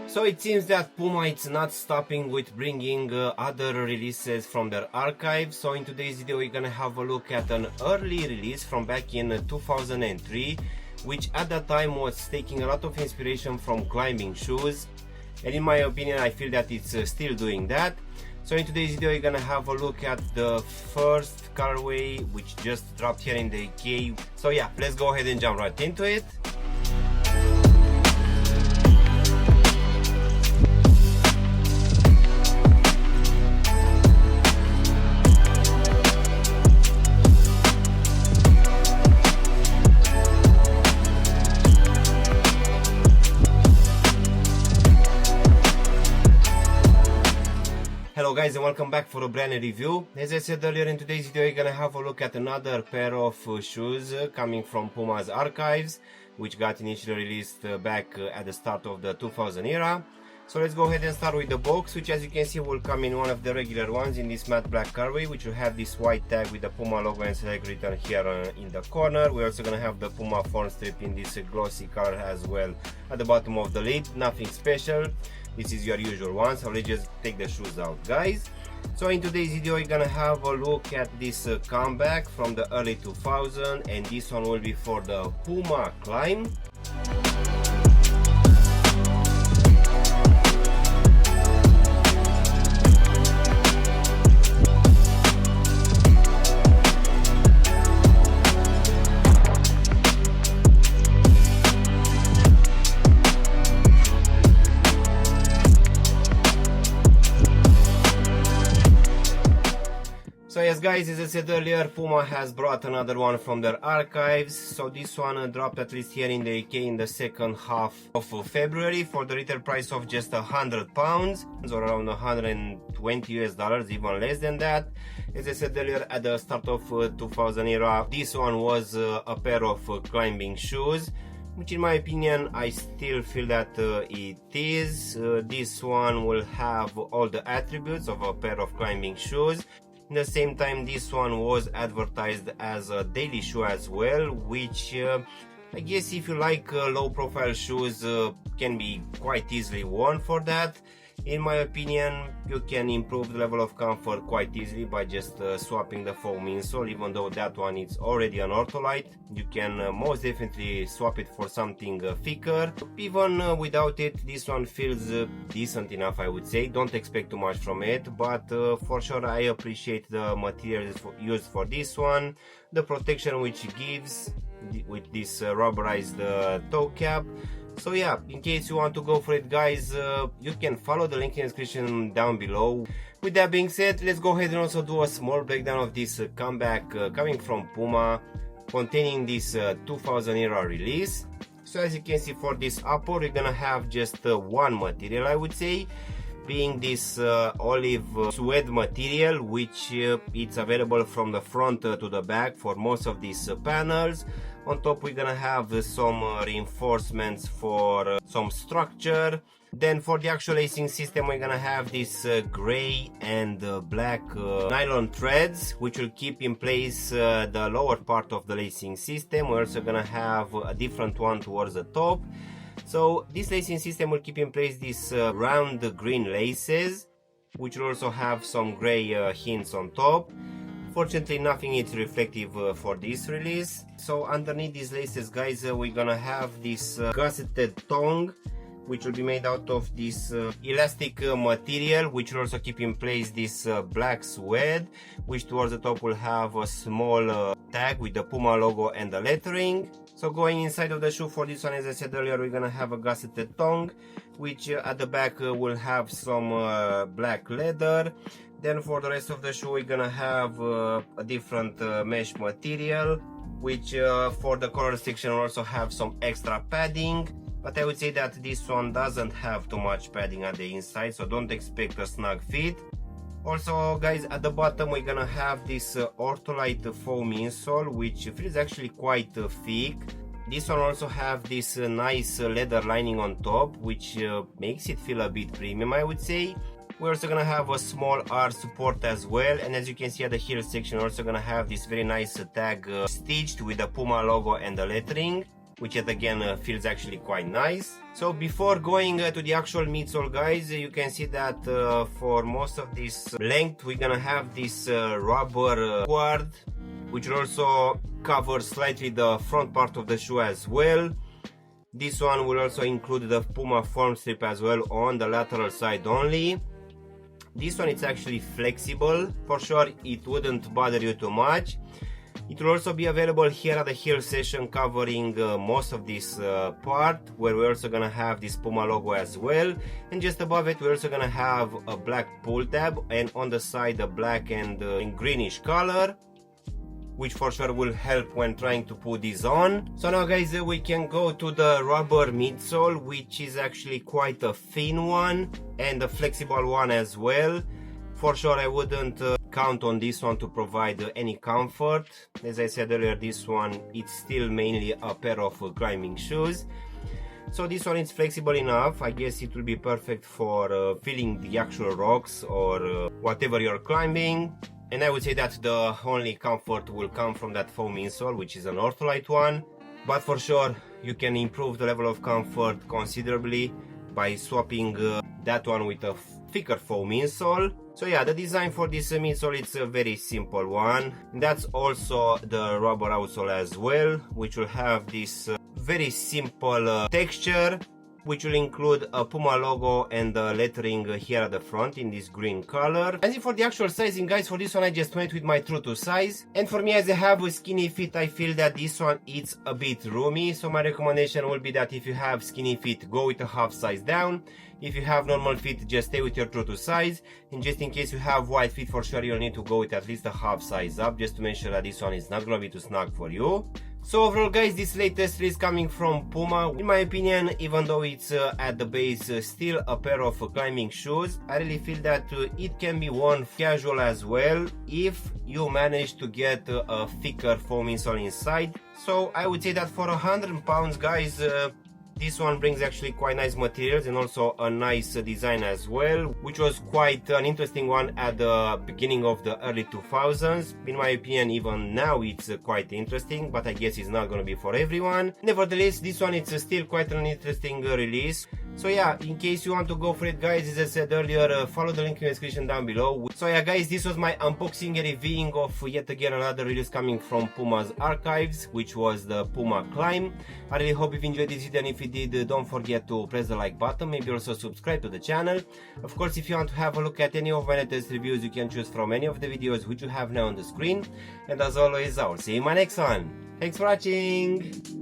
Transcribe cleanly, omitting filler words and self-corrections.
So it seems that Puma is not stopping with bringing other releases from their archive. So in today's video we're gonna have a look at an early release from back in 2003, which at that time was taking a lot of inspiration from climbing shoes, and in my opinion I feel that it's still doing that. So in today's video we're gonna have a look at the first colorway which just dropped here in the UK. So yeah, let's go ahead and jump right into it. Hello guys, and welcome back for a brand new review. As I said earlier, in today's video we're gonna have a look at another pair of shoes coming from Puma's archives, which got initially released back at the start of the 2000 era. So let's go ahead and start with the box, which as you can see will come in one of the regular ones in this matte black colorway, which will have this white tag with the Puma logo and select written here in the corner. We're also gonna have the Puma phone strip in this glossy color as well at the bottom of the lid. Nothing special. This is your usual one, so let's just take the shoes out, guys. So in today's video we're gonna have a look at this comeback from the early 2000s, and this one will be for the Puma Klim. So yes guys, as I said earlier, Puma has brought another one from their archives. So this one dropped at least here in the UK in the second half of February for the retail price of just £100 or around 120 US dollars, even less than that. As I said earlier, at the start of 2000 era, this one was a pair of climbing shoes, which in my opinion I still feel that it is. This one will have all the attributes of a pair of climbing shoes. At the same time, this one was advertised as a daily shoe as well, which I guess if you like low profile shoes can be quite easily worn for that. In my opinion, you can improve the level of comfort quite easily by just swapping the foam insole. Even though that one is already an ortholite, you can most definitely swap it for something thicker. Even without it, this one feels decent enough, I would say. Don't expect too much from it, but for sure I appreciate the materials used for this one, the protection which it gives with this rubberized toe cap. So yeah, in case you want to go for it, guys, you can follow the link in the description down below. With that being said, let's go ahead and also do a small breakdown of this comeback coming from Puma, containing this 2000 era release. So as you can see, for this upper we're gonna have just one material, I would say, being this olive suede material, which it's available from the front to the back for most of these panels. On top we're gonna have some reinforcements for some structure. Then for the actual lacing system we're gonna have this gray and black nylon threads, which will keep in place the lower part of the lacing system. We're also gonna have a different one towards the top. So this lacing system will keep in place these round green laces, which will also have some gray hints on top. Fortunately, nothing is reflective for this release. So underneath these laces, guys, we're gonna have this gusseted tongue, which will be made out of this elastic material, which will also keep in place this black suede, which towards the top will have a small tag with the Puma logo and the lettering. So going inside of the shoe for this one, as I said earlier, we're gonna have a gusseted tongue, which at the back will have some black leather. Then for the rest of the shoe we're gonna have a different mesh material, which for the collar section will also have some extra padding. But I would say that this one doesn't have too much padding at the inside, so don't expect a snug fit. Also guys, at the bottom we're gonna have this ortholite foam insole, which feels actually quite thick. This one also have this nice leather lining on top, which makes it feel a bit premium, I would say. We're also gonna have a small R support as well, and as you can see at the heel section, we're also gonna have this very nice tag stitched with the Puma logo and the lettering. which yet again feels actually quite nice. So before going to the actual midsole, guys, you can see that for most of this length we're gonna have this rubber guard, which will also cover slightly the front part of the shoe as well. This one will also include the Puma form strip as well on the lateral side only. This one is actually flexible, for sure it wouldn't bother you too much. It will also be available here at the heel section, covering most of this part, where we're also gonna have this Puma logo as well, and just above it we're also gonna have a black pull tab, and on the side a black and greenish color, which for sure will help when trying to put this on. So now, guys, we can go to the rubber midsole, which is actually quite a thin one and a flexible one as well. For sure I wouldn't count on this one to provide any comfort. As I said earlier, this one it's still mainly a pair of climbing shoes. So this one is flexible enough. I guess it will be perfect for feeling the actual rocks or whatever you're climbing. And I would say that the only comfort will come from that foam insole, which is an ortholite one. But for sure you can improve the level of comfort considerably by swapping that one with a thicker foam insole. So yeah, the design for this midsole, it's a very simple one. And that's also the rubber outsole as well, which will have this very simple texture, which will include a Puma logo and the lettering here at the front in this green color. As for the actual sizing, guys, for this one I just went with my true to size. And for me, as I have a skinny feet, I feel that this one is a bit roomy. So my recommendation will be that if you have skinny feet, go with a half size down. If you have normal feet, just stay with your true to size. And just in case you have wide feet, for sure you'll need to go with at least a half size up, just to make sure that this one is not gonna be too snug for you. So overall, guys, this latest release coming from Puma, in my opinion, even though it's at the base still a pair of climbing shoes, I really feel that it can be worn casual as well if you manage to get a thicker foam insole inside. So I would say that for £100, guys, this one brings actually quite nice materials and also a nice design as well, which was quite an interesting one at the beginning of the early 2000s. In my opinion, even now it's quite interesting, but I guess it's not gonna be for everyone. Nevertheless, this one it's still quite an interesting release. So yeah, in case you want to go for it, guys, as I said earlier, follow the link in the description down below. So yeah, guys, this was my unboxing and reviewing of yet again another release coming from Puma's archives, which was the Puma Klim. I really hope you've enjoyed this video, and if you did, don't forget to press the like button, maybe also subscribe to the channel. Of course, if you want to have a look at any of my latest reviews, you can choose from any of the videos which you have now on the screen. And as always, I'll see you in my next one. Thanks for watching!